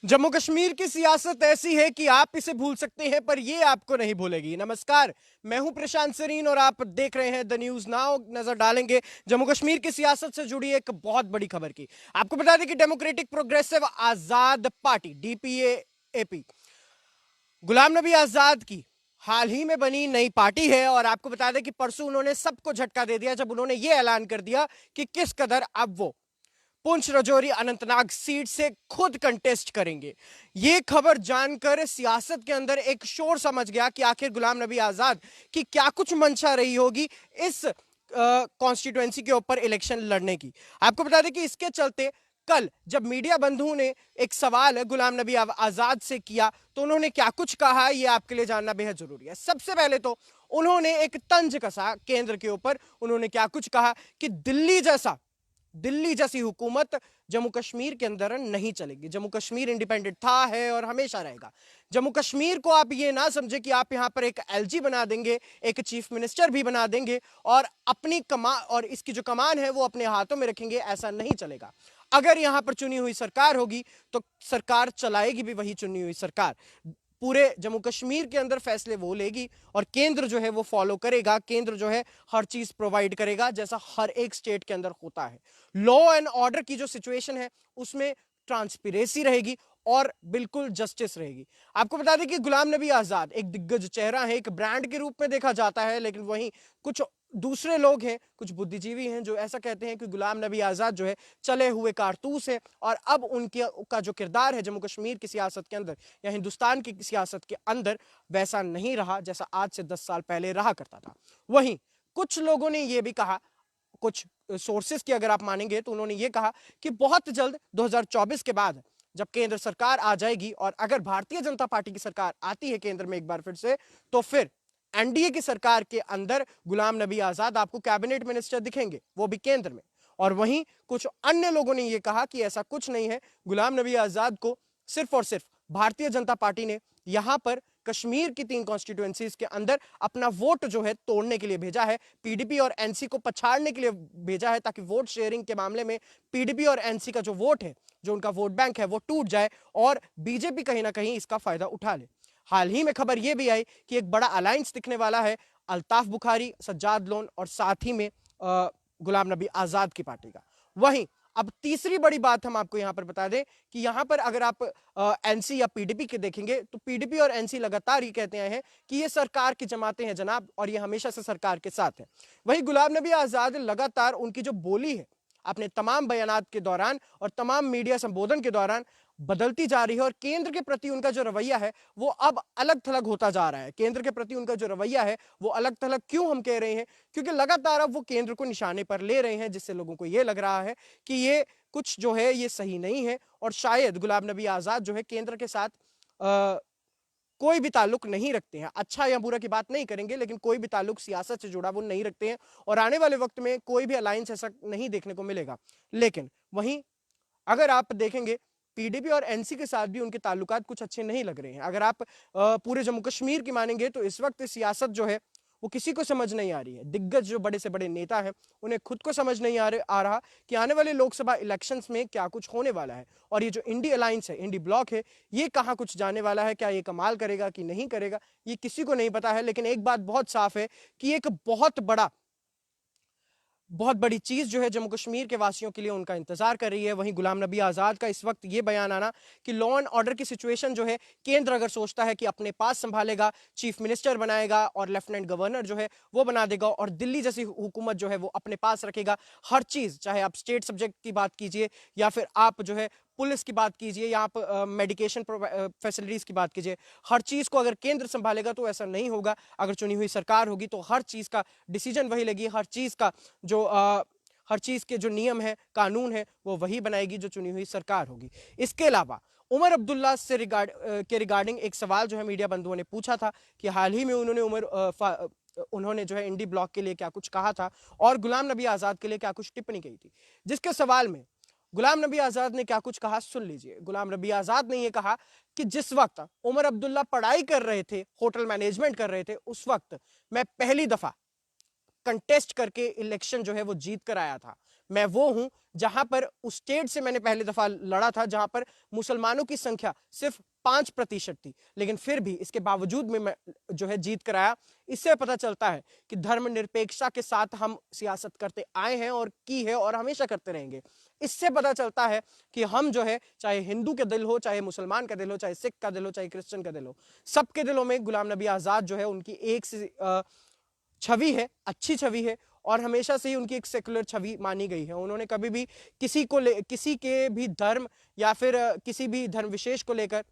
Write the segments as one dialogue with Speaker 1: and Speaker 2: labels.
Speaker 1: जम्मू कश्मीर की सियासत ऐसी है कि आप इसे भूल सकते हैं पर ये आपको नहीं भूलेगी। नमस्कार, मैं हूं प्रशांत सरीन और आप देख रहे हैं द न्यूज नाउ। नजर डालेंगे जम्मू कश्मीर की सियासत से जुड़ी एक बहुत बड़ी खबर की। आपको बता दें कि डेमोक्रेटिक प्रोग्रेसिव आजाद party DPA AP Ghulam Nabi Azad की हाल ही में बनी नई पार्टी है और आपको बता दें कि परसों उन्होंने सबको झटका दे दिया जब उन्होंने ये ऐलान कर दिया कि किस कदर अब वो पुंछ राजौरी अनंतनाग सीट से खुद कंटेस्ट करेंगे। यह खबर जानकर सियासत के अंदर एक शोर समझ गया कि आखिर गुलाम नबी आजाद की क्या कुछ मंशा रही होगी इस कॉन्स्टिट्यूएंसी के ऊपर इलेक्शन लड़ने की। आपको बता दें कि इसके चलते कल जब मीडिया बंधुओं ने एक सवाल गुलाम नबी आजाद से किया तो उन्होंने क्या कुछ कहा यह आपके लिए जानना बेहद जरूरी है। सबसे पहले तो उन्होंने एक तंज कसा केंद्र के ऊपर। उन्होंने क्या कुछ कहा कि दिल्ली जैसी हुकूमत जम्मू कश्मीर के अंदर नहीं चलेगी। जम्मू कश्मीर इंडिपेंडेंट था, है और हमेशा रहेगा। जम्मू कश्मीर को आप ये ना समझे कि आप यहां पर एक एलजी बना देंगे, एक चीफ मिनिस्टर भी बना देंगे और अपनी कमान और इसकी जो कमान है वो अपने हाथों में रखेंगे। ऐसा नहीं चलेगा। अगर यहां पर चुनी हुई सरकार होगी तो सरकार चलाएगी भी वही चुनी हुई सरकार। पूरे जम्मू कश्मीर के अंदर फैसले वो लेगी और केंद्र जो है वो फॉलो करेगा। केंद्र जो है हर चीज प्रोवाइड करेगा जैसा हर एक स्टेट के अंदर होता है। लॉ एंड ऑर्डर की जो सिचुएशन है उसमें ट्रांसपेरेंसी रहेगी और बिल्कुल जस्टिस रहेगी। आपको बता दें कि गुलाम नबी आजाद एक दिग्गज चेहरा है, एक ब्रांड के रूप में देखा जाता है, लेकिन वहीं कुछ दूसरे लोग हैं, कुछ बुद्धिजीवी हैं जो ऐसा कहते हैं कि गुलाम नबी आजाद जो है चले हुए कारतूस है और अब उनके का जो किरदार है जम्मू कश्मीर की सियासत के अंदर या हिंदुस्तान की सियासत के अंदर वैसा नहीं रहा जैसा आज से 10 साल पहले रहा करता था। वहीं कुछ लोगों ने यह भी कहा, कुछ सोर्सेस की अगर आप मानेंगे तो उन्होंने ये कहा कि बहुत जल्द 2024 के बाद जब केंद्र सरकार आ जाएगी और अगर भारतीय जनता पार्टी की सरकार आती है केंद्र में एक बार फिर से, तो फिर एनडीए की सरकार के अंदर गुलाम नबी आजाद आपको कैबिनेट मिनिस्टर दिखेंगे, वो भी केंद्र में। और वहीं कुछ अन्य लोगों ने यह कहा कि ऐसा कुछ नहीं है। गुलाम नबी आजाद को सिर्फ और सिर्फ भारतीय जनता पार्टी ने यहां पर कश्मीर की 3 कॉन्स्टिट्यूएंसीज के अंदर अपना वोट जो है तोड़ने के लिए भेजा है, पीडीपी और एनसी को पछाड़ने के लिए भेजा है ताकि वोट शेयरिंग के मामले में पीडीपी और एनसी का जो वोट है, जो उनका वोट बैंक है, वो टूट जाए और बीजेपी कहीं ना कहीं इसका फायदा उठा ले। हाल ही में खबर यह भी आई कि एक बड़ा अलायंस दिखने वाला है अल्ताफ बुखारी, सज्जाद लोन और साथ ही में गुलाम नबी आजाद की पार्टी का। वहीं अब तीसरी बड़ी बात हम आपको यहां पर बता दें कि यहां पर अगर आप एनसी या पीडीपी के देखेंगे तो पीडीपी और एनसी लगातार ये कहते हैं कि ये सरकार की जमातें हैं जनाब और ये हमेशा से सरकार के साथ है। वहीं गुलाम नबी आजाद लगातार उनकी जो बोली है अपने तमाम बयानात के दौरान और तमाम मीडिया संबोधन के दौरान बदलती जा रही है और केंद्र के प्रति उनका जो रवैया है वो अब अलग थलग होता जा रहा है। केंद्र के प्रति उनका जो रवैया है वो अलग थलग क्यों हम कह रहे हैं? क्योंकि लगातार अब वो केंद्र को निशाने पर ले रहे हैं, जिससे लोगों को ये लग रहा है कि ये कुछ जो है ये सही नहीं है और शायद गुलाम नबी आजाद जो है केंद्र के साथ कोई भी ताल्लुक नहीं रखते हैं। अच्छा या बुरा की बात नहीं करेंगे, लेकिन कोई भी ताल्लुक सियासत से जुड़ा वो नहीं रखते हैं और आने वाले वक्त में कोई भी अलायंस ऐसा नहीं देखने को मिलेगा। लेकिन वहीं अगर आप देखेंगे पीडीपी और एनसी के साथ भी उनके ताल्लुकात कुछ अच्छे नहीं लग रहे हैं। अगर आप पूरे जम्मू कश्मीर की मानेंगे तो इस वक्त सियासत जो है वो किसी को समझ नहीं आ रही है। दिग्गज जो बड़े से बड़े नेता हैं उन्हें खुद को समझ नहीं आ रहा कि आने वाले लोकसभा इलेक्शंस में क्या कुछ होने वाला है और ये जो इंडी अलायंस है, इंडी ब्लॉक है, ये कहां कुछ जाने वाला है। क्या ये कमाल करेगा कि नहीं करेगा ये किसी को नहीं पता है। लेकिन एक बात बहुत साफ है कि एक बहुत बड़ी चीज जो है जम्मू कश्मीर के वासियों के लिए उनका इंतजार कर रही है। वहीं गुलाम नबी आजाद का इस वक्त ये बयान आना कि लॉ एंड ऑर्डर की सिचुएशन जो है केंद्र अगर सोचता है कि अपने पास संभालेगा, चीफ मिनिस्टर बनाएगा और लेफ्टिनेंट गवर्नर जो है वो बना देगा और दिल्ली जैसी हुकूमत जो है वो अपने पास रखेगा, हर चीज, चाहे आप स्टेट सब्जेक्ट की बात कीजिए या फिर आप जो है पुलिस की बात कीजिए या आप मेडिकेशन फैसिलिटीज की बात कीजिए, हर चीज को अगर केंद्र संभालेगा तो ऐसा नहीं होगा। अगर चुनी हुई सरकार होगी तो हर चीज का डिसीजन वही लेगी, हर चीज के जो नियम है, कानून है, वो वही बनाएगी जो चुनी हुई सरकार होगी। इसके अलावा उमर अब्दुल्ला से रिगार्डिंग एक सवाल जो है मीडिया बंधुओं ने पूछा था कि हाल ही में उन्होंने जो है इंडी ब्लॉक के लिए क्या कुछ कहा था और गुलाम नबी आजाद के लिए क्या कुछ टिप्पणी की थी। जिसके सवाल में गुलाम नबी आजाद ने क्या कुछ कहा सुन लीजिए। गुलाम नबी आजाद ने यह कहा कि जिस वक्त उमर अब्दुल्ला पढ़ाई कर रहे थे, होटल मैनेजमेंट कर रहे थे, उस वक्त मैं पहली दफा कंटेस्ट करके इलेक्शन जो है वो जीत कर आया था। मैं वो हूं जहां पर उस स्टेट से मैंने पहली दफा लड़ा था जहां पर मुसलमानों की संख्या सिर्फ 5% थी, लेकिन फिर भी इसके बावजूद में मैं जो है जीत कर आया। इससे पता चलता है कि धर्मनिरपेक्षता के साथ हम सियासत करते आए हैं और की है और हमेशा करते रहेंगे। इससे पता चलता है कि हम जो है, चाहे हिंदू के दिल हो, चाहे मुसलमान का दिल हो, चाहे सिख का दिल हो, चाहे क्रिश्चियन का दिल हो, सबके दिलों में गुलाम नबी आजाद जो है उनकी एक से छवि है, अच्छी छवि है और हमेशा से ही उनकी एक सेकुलर छवि मानी गई है। उन्होंने कभी भी किसी के भी धर्म या फिर किसी भी धर्म विशेष को लेकर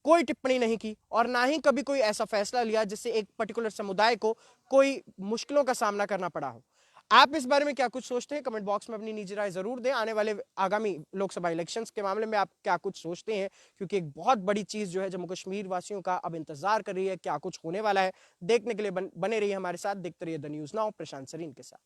Speaker 1: कोई टिप्पणी नहीं की और ना ही कभी कोई ऐसा फैसला लिया जिससे एक पर्टिकुलर समुदाय को कोई मुश्किलों का सामना करना पड़ा हो। आप इस बारे में क्या कुछ सोचते हैं? कमेंट बॉक्स में अपनी निजी राय जरूर दें। आने वाले आगामी लोकसभा इलेक्शंस के मामले में आप क्या कुछ सोचते हैं, क्योंकि एक बहुत बड़ी चीज जो है जम्मू कश्मीर वासियों का अब इंतजार कर रही है, क्या कुछ होने वाला है। देखने के लिए बने रहिए हमारे साथ, देखते रहिए द न्यूज़ नाउ प्रशांत सरीन के साथ।